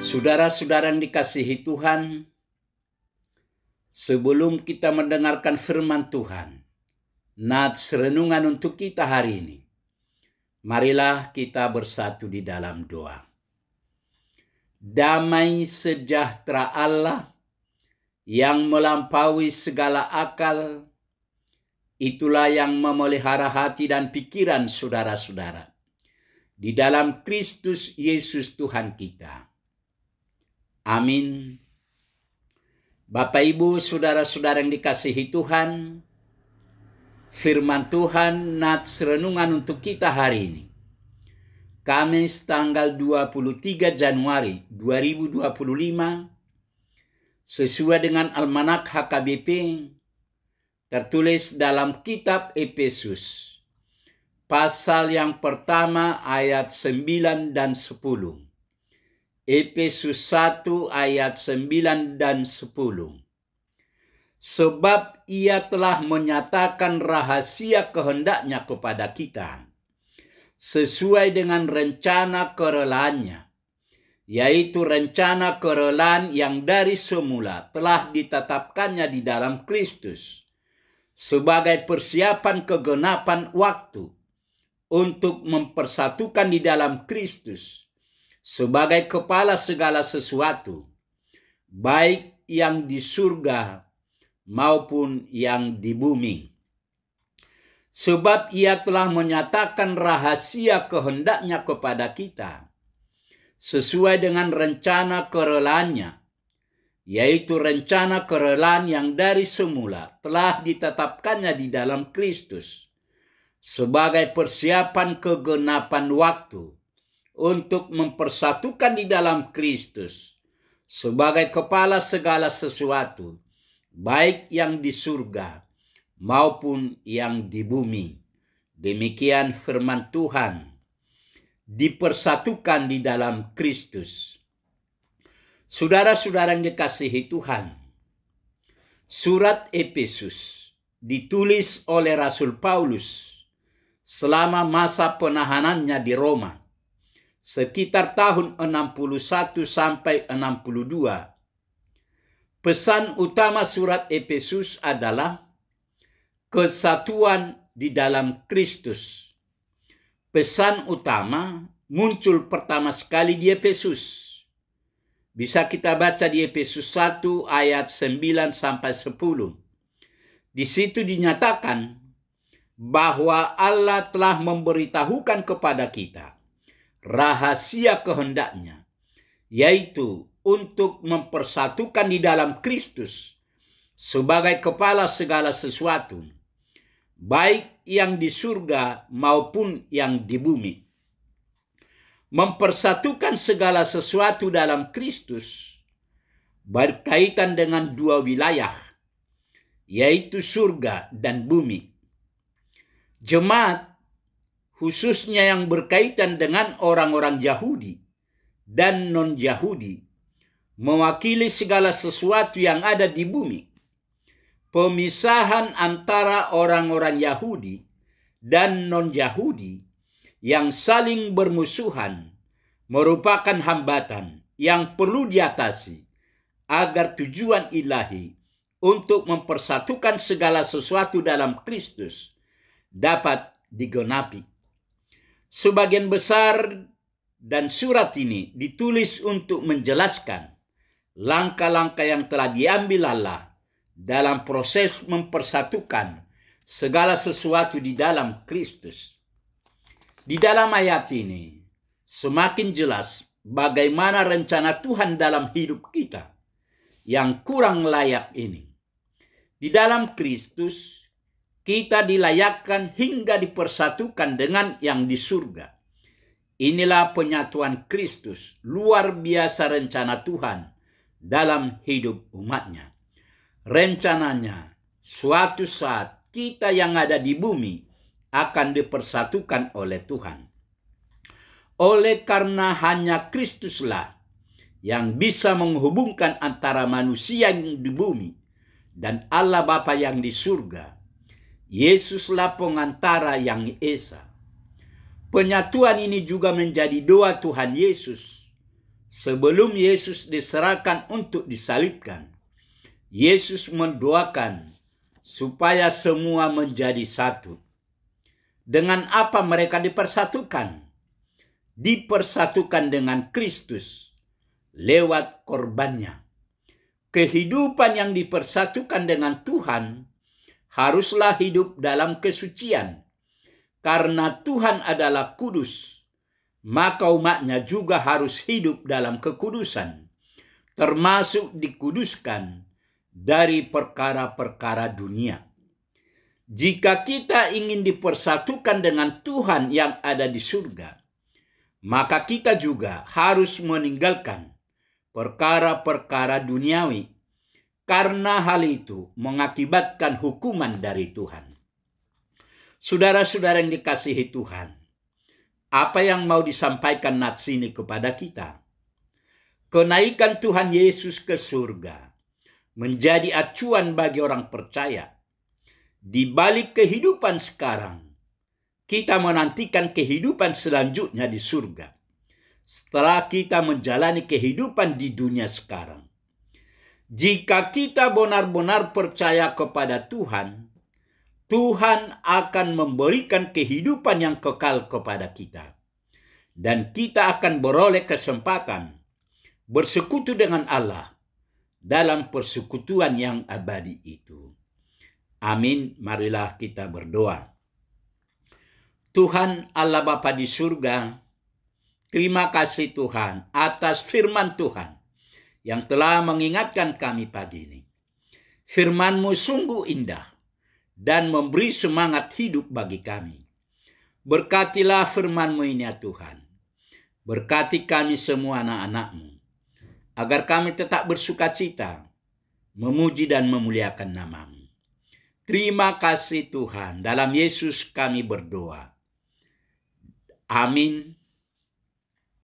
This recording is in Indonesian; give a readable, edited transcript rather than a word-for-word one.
Saudara-saudara yang dikasihi Tuhan, sebelum kita mendengarkan firman Tuhan, nats renungan untuk kita hari ini, marilah kita bersatu di dalam doa. Damai sejahtera Allah yang melampaui segala akal, itulah yang memelihara hati dan pikiran saudara-saudara di dalam Kristus Yesus Tuhan kita. Amin. Bapak, Ibu, saudara-saudara yang dikasihi Tuhan, firman Tuhan nats renungan untuk kita hari ini, Kamis tanggal 23 Januari 2025, sesuai dengan Almanak HKBP, tertulis dalam kitab Efesus, pasal yang pertama ayat 9 dan 10. Efesus 1 ayat 9 dan 10. Sebab ia telah menyatakan rahasia kehendaknya kepada kita, sesuai dengan rencana kerelaannya, yaitu rencana kerelaan yang dari semula telah ditetapkannya di dalam Kristus, sebagai persiapan kegenapan waktu untuk mempersatukan di dalam Kristus, sebagai kepala segala sesuatu, baik yang di surga maupun yang di bumi. Sebab ia telah menyatakan rahasia kehendaknya kepada kita, sesuai dengan rencana kerelaannya, yaitu rencana kerelaan yang dari semula telah ditetapkannya di dalam Kristus, sebagai persiapan kegenapan waktu, untuk mempersatukan di dalam Kristus sebagai kepala segala sesuatu, baik yang di surga maupun yang di bumi. Demikian firman Tuhan, dipersatukan di dalam Kristus. Saudara-saudara yang dikasihi Tuhan, surat Efesus ditulis oleh Rasul Paulus selama masa penahanannya di Roma, sekitar tahun 61 sampai 62. Pesan utama surat Efesus adalah kesatuan di dalam Kristus. Pesan utama muncul pertama sekali di Efesus. Bisa kita baca di Efesus 1 ayat 9 sampai 10. Di situ dinyatakan bahwa Allah telah memberitahukan kepada kita rahasia kehendaknya, yaitu untuk mempersatukan di dalam Kristus sebagai kepala segala sesuatu, baik yang di surga maupun yang di bumi. Mempersatukan segala sesuatu dalam Kristus berkaitan dengan dua wilayah, yaitu surga dan bumi. Jemaat, khususnya yang berkaitan dengan orang-orang Yahudi dan non-Yahudi, mewakili segala sesuatu yang ada di bumi. Pemisahan antara orang-orang Yahudi dan non-Yahudi yang saling bermusuhan merupakan hambatan yang perlu diatasi agar tujuan ilahi untuk mempersatukan segala sesuatu dalam Kristus dapat digenapi. Sebagian besar dan surat ini ditulis untuk menjelaskan langkah-langkah yang telah diambil Allah dalam proses mempersatukan segala sesuatu di dalam Kristus. Di dalam ayat ini semakin jelas bagaimana rencana Tuhan dalam hidup kita yang kurang layak ini. Di dalam Kristus kita dilayakkan hingga dipersatukan dengan yang di surga. Inilah penyatuan Kristus, luar biasa rencana Tuhan dalam hidup umatnya. Rencananya, suatu saat kita yang ada di bumi akan dipersatukan oleh Tuhan. Oleh karena hanya Kristuslah yang bisa menghubungkan antara manusia yang di bumi dan Allah Bapa yang di surga, Yesuslah pengantara yang esa. Penyatuan ini juga menjadi doa Tuhan Yesus Sebelum Yesus diserahkan untuk disalibkan, Yesus mendoakan supaya semua menjadi satu. Dengan apa mereka dipersatukan? Dipersatukan dengan Kristus lewat korbannya. Kehidupan yang dipersatukan dengan Tuhan haruslah hidup dalam kesucian. Karena Tuhan adalah kudus, maka umatnya juga harus hidup dalam kekudusan, termasuk dikuduskan dari perkara-perkara dunia. Jika kita ingin dipersatukan dengan Tuhan yang ada di surga, maka kita juga harus meninggalkan perkara-perkara duniawi, karena hal itu mengakibatkan hukuman dari Tuhan. Saudara-saudara yang dikasihi Tuhan, apa yang mau disampaikan nats ini kepada kita? Kenaikan Tuhan Yesus ke surga menjadi acuan bagi orang percaya. Di balik kehidupan sekarang, kita menantikan kehidupan selanjutnya di surga. Setelah kita menjalani kehidupan di dunia sekarang, jika kita benar-benar percaya kepada Tuhan, Tuhan akan memberikan kehidupan yang kekal kepada kita. Dan kita akan beroleh kesempatan bersekutu dengan Allah dalam persekutuan yang abadi itu. Amin. Marilah kita berdoa. Tuhan Allah Bapa di surga, terima kasih Tuhan atas firman Tuhan yang telah mengingatkan kami pagi ini. Firman-Mu sungguh indah dan memberi semangat hidup bagi kami. Berkatilah firman-Mu ini ya Tuhan. Berkati kami semua anak-anak-Mu, agar kami tetap bersukacita, memuji dan memuliakan nama-Mu. Terima kasih Tuhan, dalam Yesus kami berdoa. Amin.